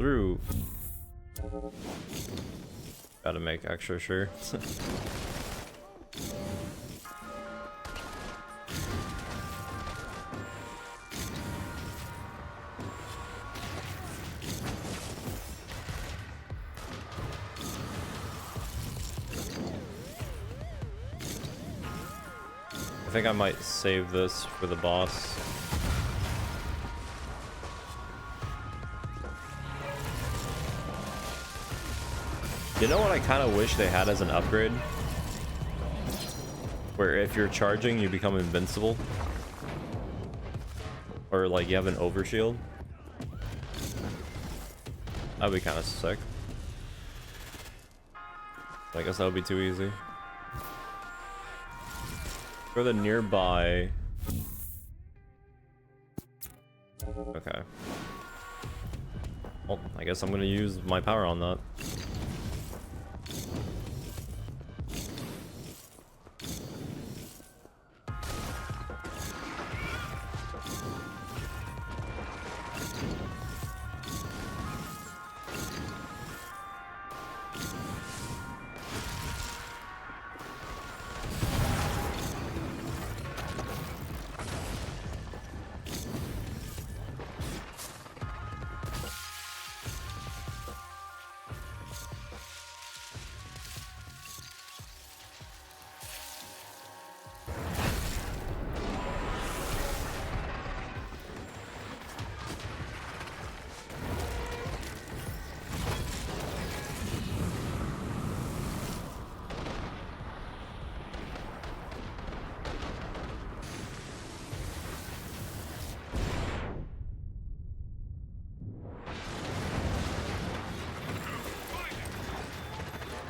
through. Gotta make extra sure. I think I might save this for the boss. You know what I kind of wish they had as an upgrade? Where if you're charging, you become invincible. Or like you have an overshield. That'd be kind of sick. I guess that would be too easy. For the nearby. Okay. Well, I guess I'm gonna use my power on that.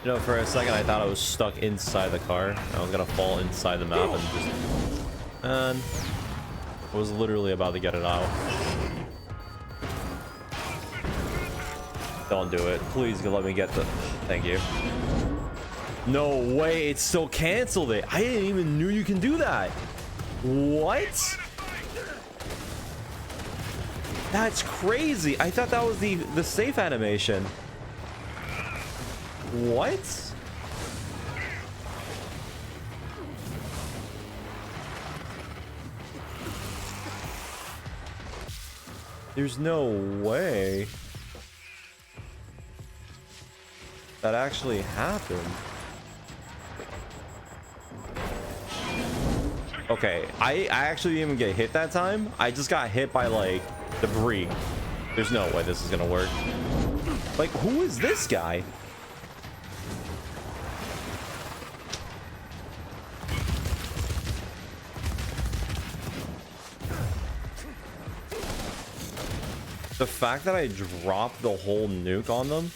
You know, for a second I thought I was stuck inside the car. I was gonna fall inside the map and just... Man, I was literally about to get it out. Don't do it. Please let me get the... Thank you. No way, it still canceled it. I didn't even knew you can do that. What? That's crazy. I thought that was the safe animation. What? There's no way that actually happened. Okay, I actually didn't even get hit that time. I just got hit by like debris. There's no way this is gonna work. Like, who is this guy? The fact that I dropped the whole nuke on them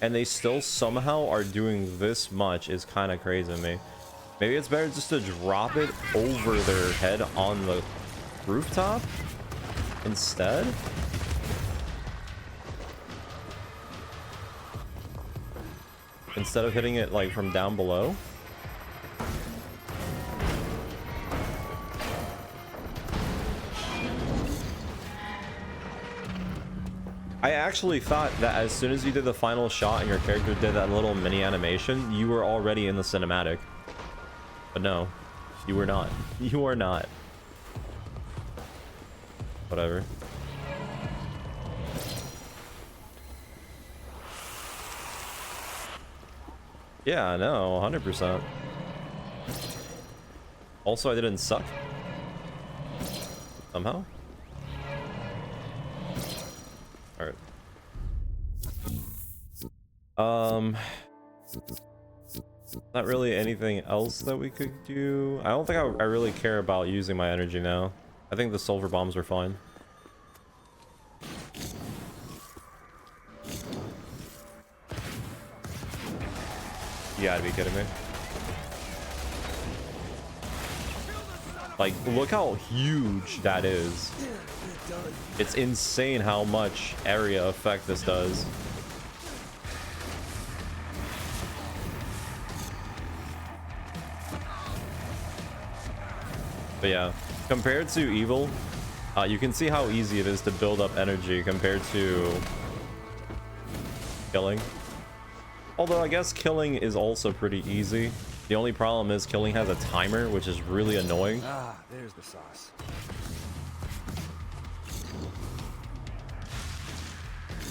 and they still somehow are doing this much is kind of crazy to me. Maybe it's better just to drop it over their head on the rooftop instead. Instead of hitting it like from down below. I actually thought that as soon as you did the final shot and your character did that little mini animation, you were already in the cinematic. But no, you were not. You are not. Whatever. Yeah, I know, 100%. Also, I didn't suck. Somehow. Alright. Not really anything else that we could do. I don't think I really care about using my energy now. I think the sulfur bombs are fine. You gotta be kidding me. Like, look how huge that is. It's insane how much area effect this does. But yeah, compared to Evil, you can see how easy it is to build up energy compared to killing. Although I guess killing is also pretty easy. The only problem is killing has a timer, which is really annoying. Ah, there's the sauce.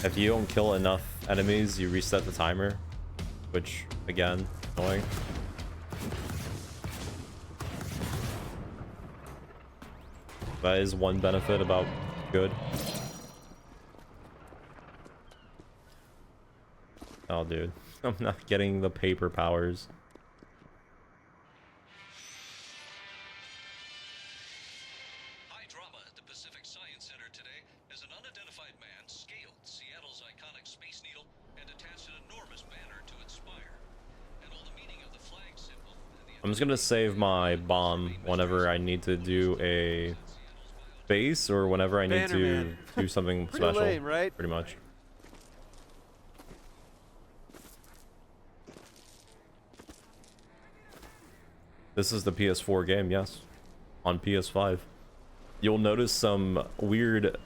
If you don't kill enough enemies, you reset the timer, which, again, annoying. That is one benefit about good. Oh, dude. I'm not getting the paper powers. High drama at the Pacific Science Center today as an unidentified man scaled Seattle's iconic Space Needle and attached an enormous banner to its spire. And all the meaning of the flag symbol and the I'm just gonna save my bomb whenever I need to do a base or whenever I need to do something Pretty special. lame, right? Pretty much. This is the PS4 game, yes. On PS5. You'll notice some weird